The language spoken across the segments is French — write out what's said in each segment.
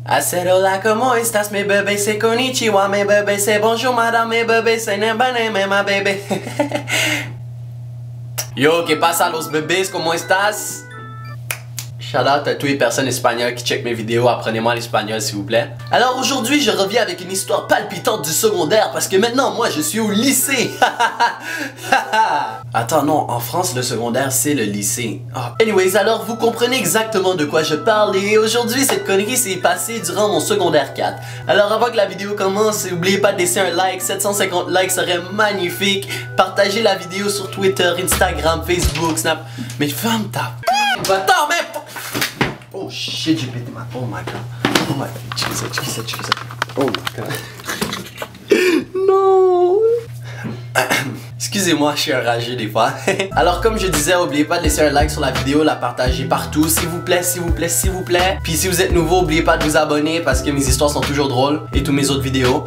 I said hola, como estas, mi bébé, c'est konnichiwa, mi bébé, c'est bonjour, madame, mi bébé, c'est nembaneme, ma bébé. Yo, que pasa los bebés, como estas? Shout out à toutes les personnes espagnoles qui checkent mes vidéos, apprenez-moi l'espagnol s'il vous plaît. Alors aujourd'hui, je reviens avec une histoire palpitante du secondaire parce que maintenant, moi, je suis au lycée. Attends, non, en France, le secondaire, c'est le lycée. Oh. Anyways, alors vous comprenez exactement de quoi je parle et aujourd'hui, cette connerie s'est passée durant mon secondaire 4. Alors avant que la vidéo commence, n'oubliez pas de laisser un like, 750 likes serait magnifique. Partagez la vidéo sur Twitter, Instagram, Facebook, Snap. Mais ferme ta... Attends, mais... Oh shit, j'ai pété ma... Oh my god. Oh my god. Check ça. Oh my god. Non. Excusez-moi, je suis enragé des fois. Alors comme je disais, n'oubliez pas de laisser un like sur la vidéo, la partager partout, s'il vous plaît, s'il vous plaît, s'il vous plaît. Puis si vous êtes nouveau, n'oubliez pas de vous abonner parce que mes histoires sont toujours drôles et toutes mes autres vidéos.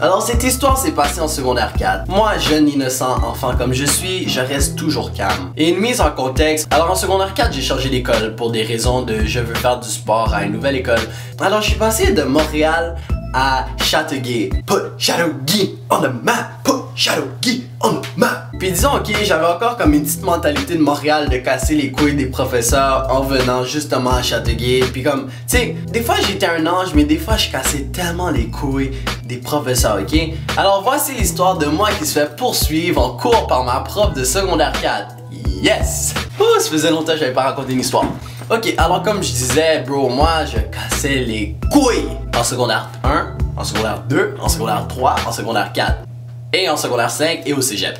Alors cette histoire s'est passée en secondaire 4. Moi, jeune innocent enfant comme je suis, je reste toujours calme. Et une mise en contexte, alors en secondaire 4, j'ai changé d'école pour des raisons de je veux faire du sport à une nouvelle école. Alors je suis passé de Montréal à Châteauguay. Put Châteauguay on the map, put Châteauguay on the map. Puis disons ok, j'avais encore comme une petite mentalité de Montréal de casser les couilles des professeurs en venant justement à Châteauguay. Puis comme, tu sais, des fois j'étais un ange, mais des fois je cassais tellement les couilles des professeurs, ok? Alors voici l'histoire de moi qui se fait poursuivre en cours par ma prof de secondaire 4. Yes! Oh, ça faisait longtemps que j'avais pas raconté une histoire. Ok, alors comme je disais, bro, moi je cassais les couilles en secondaire 1, en secondaire 2, en secondaire 3, en secondaire 4 et en secondaire 5 et au cégep.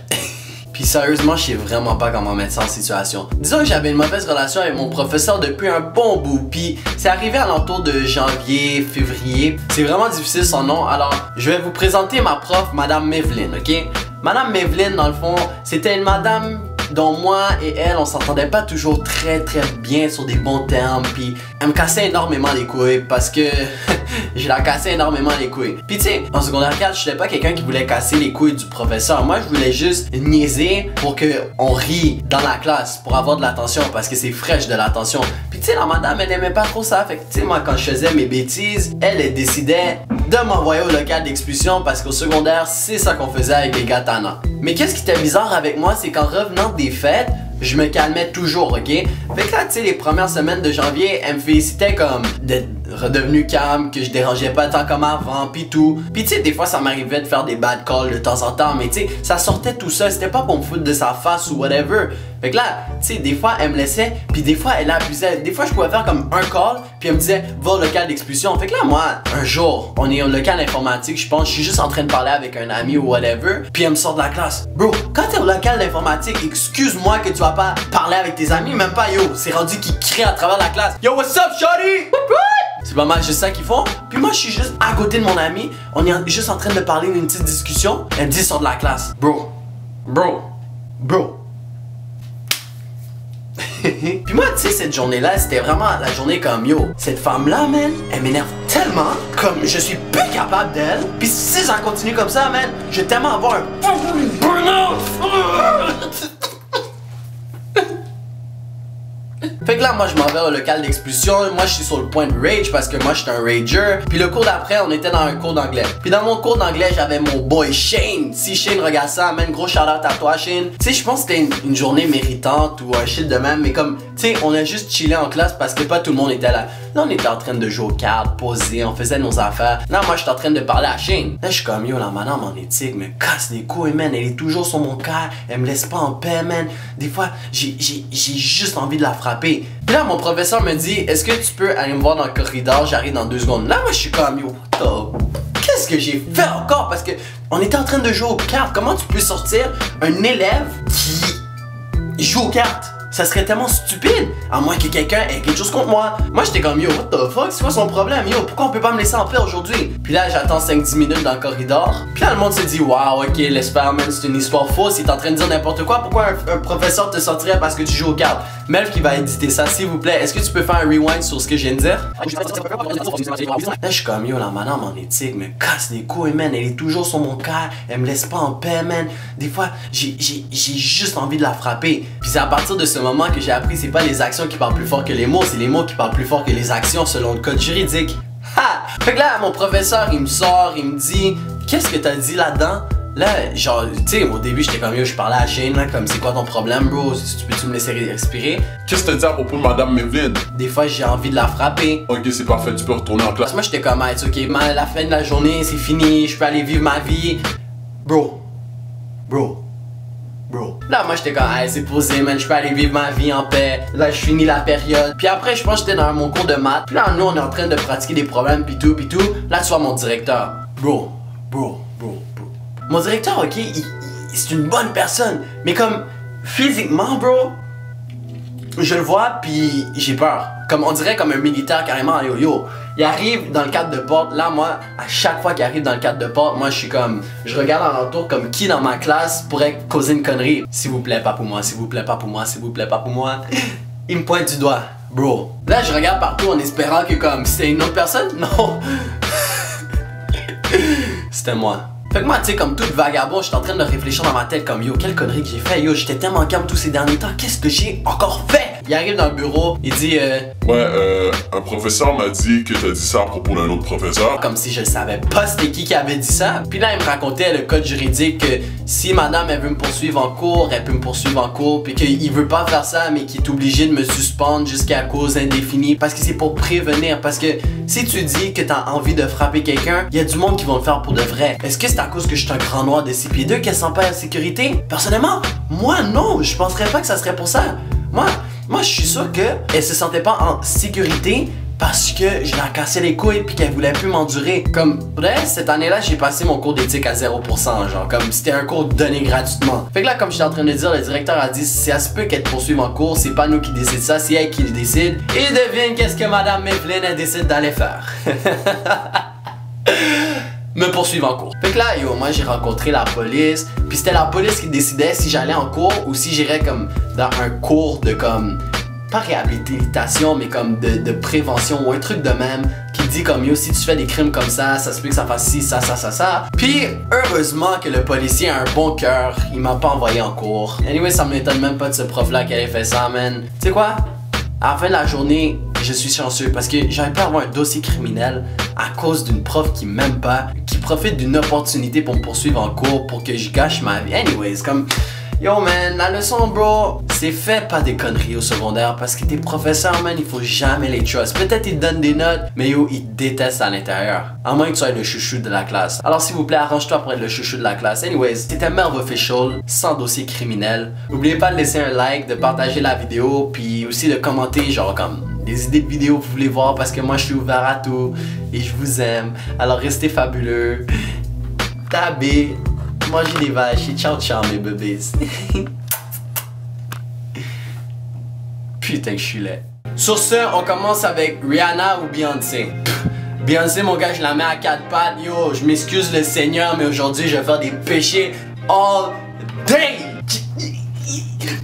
Puis sérieusement, je sais vraiment pas comment mettre ça en situation. Disons que j'avais une mauvaise relation avec mon professeur depuis un bon bout. Puis c'est arrivé à l'entour de janvier, février. C'est vraiment difficile son nom. Alors, je vais vous présenter ma prof, Madame Meveline, ok? Madame Meveline, dans le fond, c'était une madame dont moi et elle, on s'entendait pas toujours très bien sur des bons termes. Puis elle me cassait énormément les couilles parce que je la cassais énormément les couilles. Puis tu sais, en secondaire 4, je n'étais pas quelqu'un qui voulait casser les couilles du professeur. Moi, je voulais juste niaiser pour qu'on rie dans la classe, pour avoir de l'attention parce que c'est fraîche de l'attention. Puis tu sais, la madame, elle aimait pas trop ça. Fait que tu sais, moi, quand je faisais mes bêtises, elle décidait de m'envoyer au local d'expulsion parce qu'au secondaire, c'est ça qu'on faisait avec les gars tannants. Mais qu'est-ce qui était bizarre avec moi, c'est qu'en revenant des fêtes, je me calmais toujours, ok? Fait que là, tu sais, les premières semaines de janvier, elle me félicitait comme d'être redevenu calme, que je dérangeais pas tant comme avant, pis tout. Pis tu sais, des fois, ça m'arrivait de faire des bad calls de temps en temps, mais tu sais, ça sortait tout seul, c'était pas pour me foutre de sa face ou whatever. Fait que là, tu sais, des fois, elle me laissait, puis des fois, elle abusait. Des fois, je pouvais faire comme un call, puis elle me disait, va au local d'expulsion. Fait que là, moi, un jour, on est au local informatique, je pense, je suis juste en train de parler avec un ami ou whatever, puis elle me sort de la classe. Bro, quand t'es au local d'informatique, excuse-moi que tu vas pas parler avec tes amis, même pas yo, c'est rendu qu'ils crient à travers la classe. Yo, what's up, shorty? C'est pas mal juste ça qu'ils font. Puis moi, je suis juste à côté de mon ami, on est juste en train de parler d'une petite discussion. Elle me dit, sort de la classe. Bro. Puis moi, tu sais, cette journée-là, c'était vraiment la journée comme yo. Cette femme-là, man, elle m'énerve tellement, comme je suis plus capable d'elle. Puis si ça continue comme ça, man, je vais tellement avoir un burn-out. Fait que là, moi, je m'en vais au local d'expulsion. Moi, je suis sur le point de rage parce que moi, je suis un rager. Puis le cours d'après, on était dans un cours d'anglais. Puis dans mon cours d'anglais, j'avais mon boy Shane. Si Shane regarde ça, man, gros shout-out à toi, Shane. Tu sais, je pense que c'était une journée méritante ou un shit de même. Mais comme, tu sais, on a juste chillé en classe parce que pas tout le monde était là. Là, on était en train de jouer aux cartes, poser, on faisait nos affaires. Là, moi, je suis en train de parler à Shane. Là, je suis comme, yo, la madame en éthique me casse les couilles, man. Elle est toujours sur mon cœur. Elle me laisse pas en paix, man. Des fois, j'ai juste envie de la frapper. Puis là, mon professeur me dit, est-ce que tu peux aller me voir dans le corridor? J'arrive dans 2 secondes. Là, moi, je suis comme, yo, qu'est-ce que j'ai fait encore? Parce que on était en train de jouer aux cartes. Comment tu peux sortir un élève qui joue aux cartes? Ça serait tellement stupide, à moins que quelqu'un ait quelque chose contre moi. Moi, j'étais comme, yo, what the fuck, c'est quoi son problème? Yo, pourquoi on peut pas me laisser en paix aujourd'hui? Puis là, j'attends 5-10 minutes dans le corridor. Puis là, le monde se dit, waouh, ok, l'espère, man, c'est une histoire fausse. Il est en train de dire n'importe quoi. Pourquoi un professeur te sortirait parce que tu joues aux cartes? Melf qui va éditer ça, s'il vous plaît, est-ce que tu peux faire un rewind sur ce que je viens de dire? Là, je suis comme, yo, la madame en éthique me casse les couilles, man. Elle est toujours sur mon cœur, elle me laisse pas en paix, man. Des fois, j'ai juste envie de la frapper. Puis c'est à partir de ce moment que j'ai appris, c'est pas les actions qui parlent plus fort que les mots, c'est les mots qui parlent plus fort que les actions selon le code juridique. Ha! Fait que là, mon professeur, il me sort, il me dit, qu'est-ce que t'as dit là-dedans? Là, genre, tu sais, au début, j'étais comme yo, je parlais à Shane, là, comme c'est quoi ton problème, bro? Tu peux-tu me laisser respirer? Qu'est-ce que t'as dit à propos de Madame Mevlin? Des fois, j'ai envie de la frapper. Ok, c'est parfait, tu peux retourner en classe. Moi, j'étais comme, hey, ok, la fin de la journée, c'est fini, je peux aller vivre ma vie. Bro. Là, moi, j'étais comme, hey, c'est posé, man, je peux aller vivre ma vie en paix. Là, je finis la période. Puis après, je pense que j'étais dans mon cours de maths. Puis là, nous, on est en train de pratiquer des problèmes, pis tout. Là, tu vois mon directeur. Bro. Mon directeur, ok, c'est une bonne personne. Mais comme, physiquement, bro, je le vois, puis j'ai peur. Comme, on dirait comme un militaire carrément en yo-yo. Il arrive dans le cadre de porte. Là, moi, à chaque fois qu'il arrive dans le cadre de porte, moi, je suis comme, je regarde alentour comme qui dans ma classe pourrait causer une connerie. S'il vous plaît, pas pour moi, s'il vous plaît, pas pour moi, s'il vous plaît, pas pour moi. Il me pointe du doigt, bro. Là, je regarde partout en espérant que comme, c'était une autre personne. Non. C'était moi. Fait que moi, tu sais, comme tout vagabond, j'étais en train de réfléchir dans ma tête comme yo, quelle connerie que j'ai fait, yo, j'étais tellement calme tous ces derniers temps, qu'est-ce que j'ai encore fait? Il arrive dans le bureau, il dit un professeur m'a dit que t'as dit ça à propos d'un autre professeur. Comme si je savais pas c'était qui avait dit ça. Puis là, il me racontait le code juridique que si madame, elle veut me poursuivre en cours, elle peut me poursuivre en cours, puis qu'il veut pas faire ça, mais qu'il est obligé de me suspendre jusqu'à cause indéfinie, parce que c'est pour prévenir, parce que si tu dis que t'as envie de frapper quelqu'un, il y a du monde qui vont le faire pour de vrai. Est-ce que c'est à cause que je suis un grand noir de 6 pieds 2 qu'elle sent pas la sécurité? Personnellement, moi non, je penserais pas que ça serait pour ça. Moi, je suis sûr qu'elle se sentait pas en sécurité parce que je la cassais les couilles puis qu'elle voulait plus m'endurer. Comme, bref, cette année-là, j'ai passé mon cours d'éthique à 0%, genre, comme c'était un cours donné gratuitement. Fait que là, comme j'étais en train de dire, le directeur a dit, si ça se peut qu'elle te poursuive en cours, c'est pas nous qui décide ça, c'est elle qui le décide. Et devine qu'est-ce que Madame Mevlin, elle décide d'aller faire. Me poursuivre en cours. Fait que là, yo, moi j'ai rencontré la police, puis c'était la police qui décidait si j'allais en cours ou si j'irais comme dans un cours de comme, pas réhabilitation, mais comme de prévention ou un truc de même qui dit comme yo, si tu fais des crimes comme ça se peut que ça fasse ci, ça. Puis heureusement que le policier a un bon cœur, il m'a pas envoyé en cours. Anyway, ça m'étonne même pas de ce prof-là qui avait fait ça, man. Tu sais quoi? À la fin de la journée, je suis chanceux parce que j'aurais pu avoir un dossier criminel à cause d'une prof qui m'aime pas, qui profite d'une opportunité pour me poursuivre en cours pour que je gâche ma vie. Anyways, comme... Yo man, la leçon bro, c'est fait pas des conneries au secondaire parce que tes professeurs man, il faut jamais les trust. Peut-être ils te donnent des notes, mais yo, ils te détestent à l'intérieur. À moins que tu sois le chouchou de la classe. Alors s'il vous plaît, arrange-toi pour être le chouchou de la classe. Anyways, c'était Melv Official, sans dossier criminel. N'oubliez pas de laisser un like, de partager la vidéo, puis aussi de commenter genre comme des idées de vidéos que vous voulez voir parce que moi je suis ouvert à tout et je vous aime. Alors restez fabuleux. Tabé. Mangez des vaches et ciao ciao mes bébés. Putain que je suis laid. Sur ce, on commence avec Rihanna ou Beyoncé. Beyoncé mon gars, je la mets à 4 pattes. Yo, je m'excuse le Seigneur, mais aujourd'hui je vais faire des péchés all day.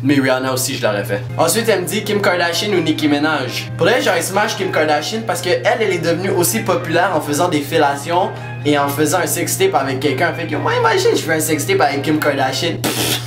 Mais Rihanna aussi, je l'aurais fait. Ensuite, elle me dit Kim Kardashian ou Nicki Minaj. Pour elle, j'aurais smash Kim Kardashian parce que elle est devenue aussi populaire en faisant des fellations et en faisant un sextape avec quelqu'un. Fait que moi, imagine, je fais un sextape avec Kim Kardashian. Pff.